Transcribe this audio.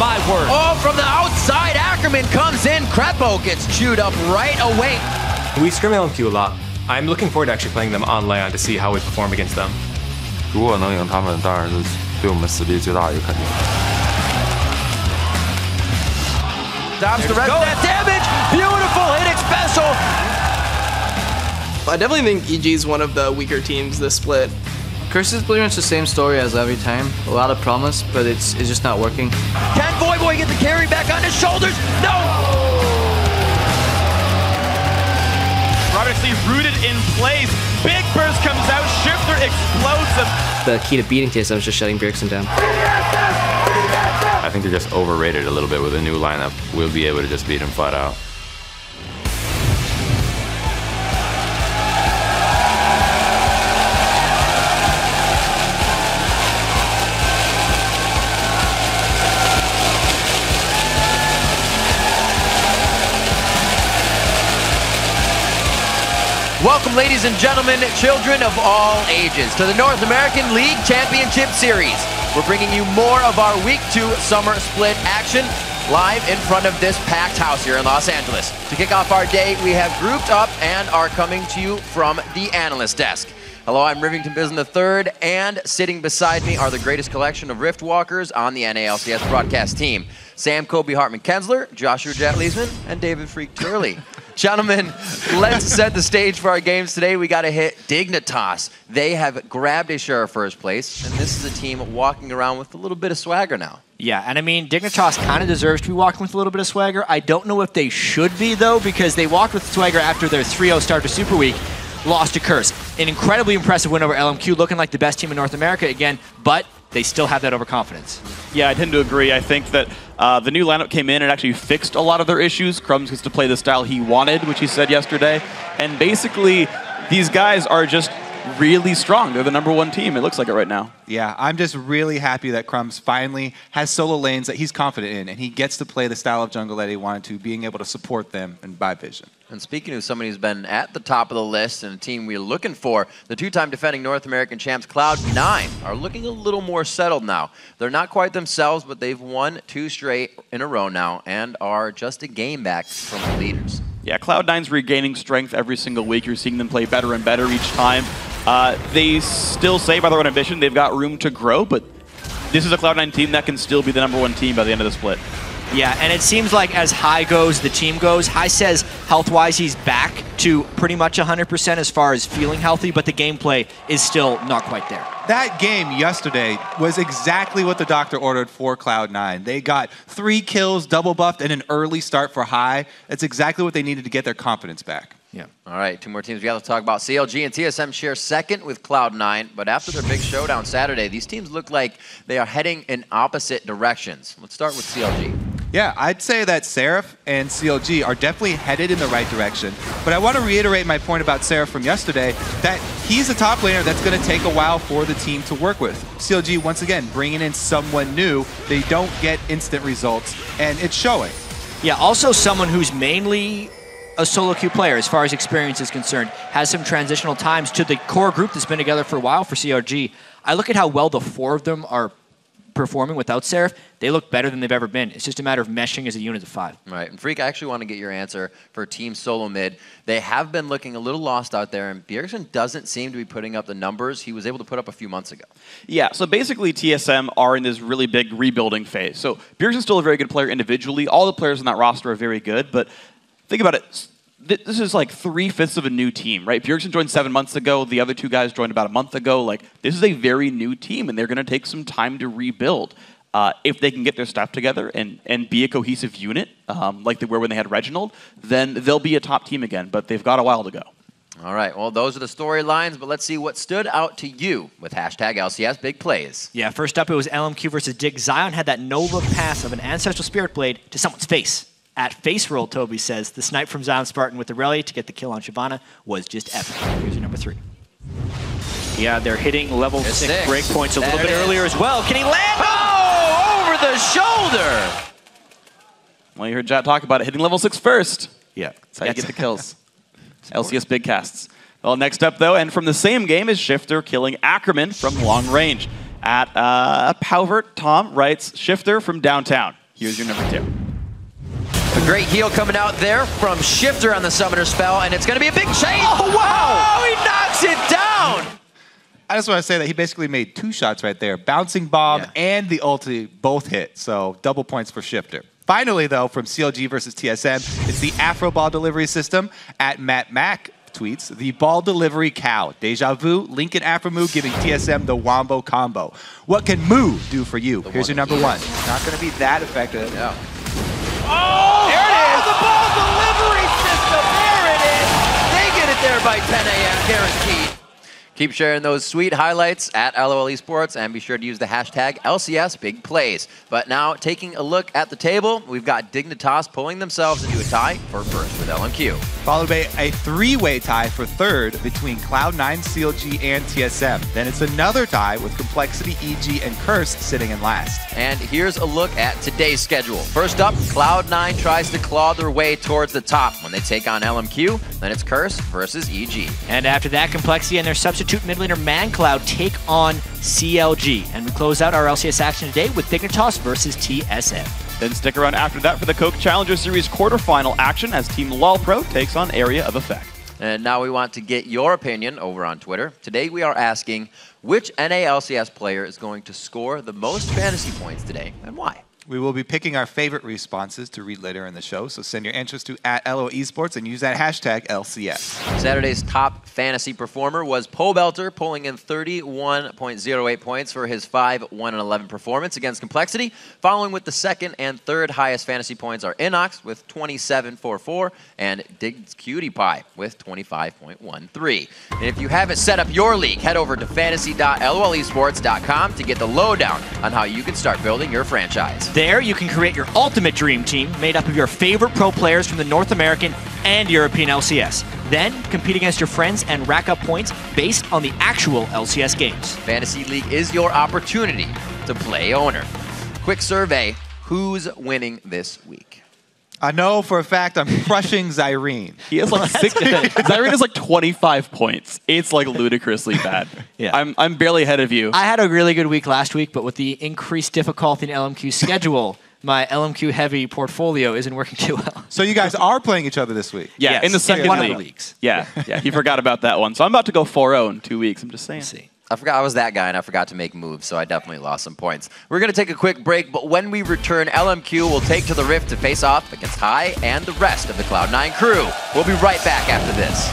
my word. Oh, from the outside, Ackerman comes in. Crepo gets chewed up right away. We scrim LMQ a lot. I'm looking forward to actually playing them on Leon to see how we perform against them. 如果能赢他们，当然是对我们实力最大的一个肯定。 Stops the rest of that damage. Beautiful hitting special. I definitely think EG is one of the weaker teams this split. Curse is pretty much the same story as every time. A lot of promise, but it's just not working. Can Voyboy get the carry back on his shoulders? No! Obviously rooted in place. Big burst comes out. Shifter explodes him. The key to beating TSM is just shutting Bjergsen down. I think they're just overrated a little bit with a new lineup. We'll be able to just beat him flat out. Welcome, ladies and gentlemen, children of all ages, to the North American League Championship Series. We're bringing you more of our Week 2 Summer Split action live in front of this packed house here in Los Angeles. To kick off our day, we have grouped up and are coming to you from the analyst desk. Hello, I'm Rivington Bison III, and sitting beside me are the greatest collection of Riftwalkers on the NALCS broadcast team. Sam Kobe Hartman-Kensler, Joshua Jet Leesman, and David Freak Turley. Gentlemen, let's set the stage for our games today. We got to hit Dignitas. They have grabbed a share of first place, and this is a team walking around with a little bit of swagger now. Yeah, and I mean, Dignitas kind of deserves to be walking with a little bit of swagger. I don't know if they should be, though, because they walked with swagger after their 3-0 start to Super Week, lost to Curse. An incredibly impressive win over LMQ, looking like the best team in North America again, but they still have that overconfidence. Yeah, I tend to agree. I think that the new lineup came in and actually fixed a lot of their issues. Crumbs gets to play the style he wanted, which he said yesterday. And basically, these guys are just really strong. They're the #1 team. It looks like it right now. Yeah, I'm just really happy that Crumbs finally has solo lanes that he's confident in, and he gets to play the style of jungle that he wanted to, being able to support them and buy vision. And speaking of somebody who's been at the top of the list and a team we're looking for, the two-time defending North American champs Cloud9 are looking a little more settled now. They're not quite themselves, but they've won 2 straight in a row now and are just a game back from the leaders. Yeah, Cloud9's regaining strength every single week. You're seeing them play better and better each time. They still say by their own ambition they've got room to grow, but this is a Cloud9 team that can still be the #1 team by the end of the split. Yeah, and it seems like as High goes, the team goes. High says health-wise he's back to pretty much 100% as far as feeling healthy, but the gameplay is still not quite there. That game yesterday was exactly what the doctor ordered for Cloud9. They got 3 kills, double buffed, and an early start for High. That's exactly what they needed to get their confidence back. Yeah. All right, 2 more teams we got to talk about. CLG and TSM share second with Cloud9, but after their big showdown Saturday, these teams look like they are heading in opposite directions. Let's start with CLG. Yeah, I'd say that Seraph and CLG are definitely headed in the right direction. But I want to reiterate my point about Seraph from yesterday, that he's a top laner that's going to take a while for the team to work with. CLG, once again, bringing in someone new. They don't get instant results, and it's showing. Yeah, also someone who's mainly a solo queue player as far as experience is concerned, has some transitional times to the core group that's been together for a while for CRG. I look at how well the 4 of them are performing without Seraph. They look better than they've ever been. It's just a matter of meshing as a unit of 5. Right, and Freak, I actually want to get your answer for Team Solo Mid. They have been looking a little lost out there, and Bjergsen doesn't seem to be putting up the numbers he was able to put up a few months ago. Yeah, so basically TSM are in this really big rebuilding phase. So Bjergsen's still a very good player individually. All the players in that roster are very good, but think about it. This is like 3/5 of a new team, right? Bjergsen joined 7 months ago. The other 2 guys joined about a month ago. Like, this is a very new team, and they're going to take some time to rebuild. If they can get their stuff together and be a cohesive unit, like they were when they had Reginald, then they'll be a top team again, but they've got a while to go. All right, well, those are the storylines, but let's see what stood out to you with hashtag LCS Big Plays. Yeah, first up, it was LMQ versus Dig. Zion had that no-look pass of an Ancestral Spirit Blade to someone's face. At face roll, Toby says, the snipe from Zion Spartan with the rally to get the kill on Shyvana was just epic. Here's your number 3. Yeah, they're hitting level 6 breakpoints a little bit earlier as well. Can he land? Oh, over the shoulder! Well, you heard Jat talk about it. Hitting level 6 first. Yeah. That's how you get the kills. LCS big casts. Well, next up, though, and from the same game is Shifter killing Ackerman from long range. At Powert, Tom writes, Shifter from downtown. Here's your number 2. A great heal coming out there from Shifter on the Summoner spell, and it's going to be a big chain. Oh, wow! Oh, he knocks it down! I just want to say that he basically made 2 shots right there. Bouncing Bomb and the ulti both hit, so double points for Shifter. Finally, though, from CLG versus TSM, it's the Afro Ball delivery system. At Matt Mack tweets, the ball delivery cow. Deja Vu, Lincoln Afro Moo giving TSM the Wombo combo. What can Moo do for you? Here's your number 1. Not going to be that effective. Yeah. Oh! There it is! The ball delivery system! There it is! They get it there by 10 a.m. guaranteed. Keep sharing those sweet highlights at LOL Esports, and be sure to use the hashtag LCS Big Plays. But now, taking a look at the table, we've got Dignitas pulling themselves into a tie for first with LMQ. Followed by a 3-way tie for third between Cloud9, CLG, and TSM. Then it's another tie with Complexity, EG, and Curse sitting in last. And here's a look at today's schedule. First up, Cloud9 tries to claw their way towards the top when they take on LMQ. Then it's Curse versus EG. And after that, Complexity and their substitute mid laner ManCloud take on CLG. And we close out our LCS action today with Dignitas versus TSM. Then stick around after that for the Coke Challenger Series quarterfinal action as Team LOLPro takes on Area of Effect. And now we want to get your opinion over on Twitter. Today we are asking which NA LCS player is going to score the most fantasy points today and why? We will be picking our favorite responses to read later in the show, so send your answers to @LOL Esports and use that hashtag LCS. Saturday's top fantasy performer was Pobelter, pulling in 31.08 points for his 5-1-11 performance against Complexity. Following with the second and third highest fantasy points are Inox with 27.44 and Dig's Cutie Pie with 25.13. And if you haven't set up your league, head over to fantasy.lolesports.com to get the lowdown on how you can start building your franchise. There, you can create your ultimate dream team made up of your favorite pro players from the North American and European LCS. Then, compete against your friends and rack up points based on the actual LCS games. Fantasy League is your opportunity to play owner. Quick survey, who's winning this week? I know for a fact I'm crushing Zyrene. He has like 60. Zyrene has like 25 points. It's like ludicrously bad. Yeah. I'm barely ahead of you. I had a really good week last week, but with the increased difficulty in LMQ's schedule, my LMQ heavy portfolio isn't working too well. So you guys are playing each other this week? Yeah, Yes. in the second One of league. the leagues. Yeah, he forgot about that one. So I'm about to go 4-0 in 2 weeks. I'm just saying. Let's see. I forgot I was that guy, and I forgot to make moves, so I definitely lost some points. We're going to take a quick break, but when we return, LMQ will take to the Rift to face off against High and the rest of the Cloud9 crew. We'll be right back after this.